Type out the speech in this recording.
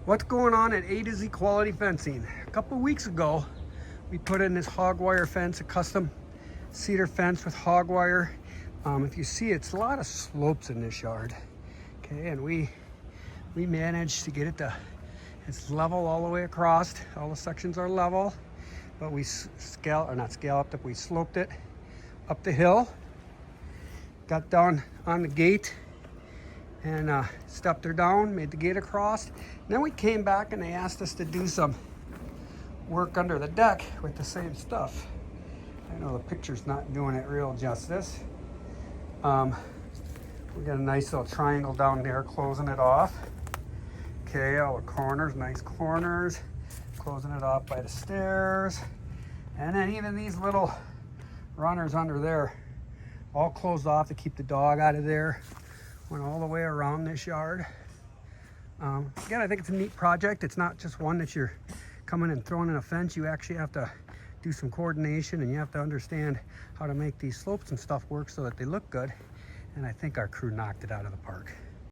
What's going on at A to Z Quality Fencing? A couple weeks ago, we put in this hog wire fence, a custom cedar fence with hog wire. If you see, it's a lot of slopes in this yard. Okay, and we managed to get it to, it's level all the way across. All the sections are level, but we we sloped it up the hill, got down on the gate, and stepped her down, made the gate across. And then we came back and they asked us to do some work under the deck with the same stuff. I know the picture's not doing it real justice. We got a nice little triangle down there closing it off. Okay, all the corners, nice corners, closing it off by the stairs. And then even these little runners under there, all closed off to keep the dog out of there. Went all the way around this yard. Again, I think it's a neat project. It's not just one that you're coming and throwing in a fence. You actually have to do some coordination, and you have to understand how to make these slopes and stuff work so that they look good. And I think our crew knocked it out of the park.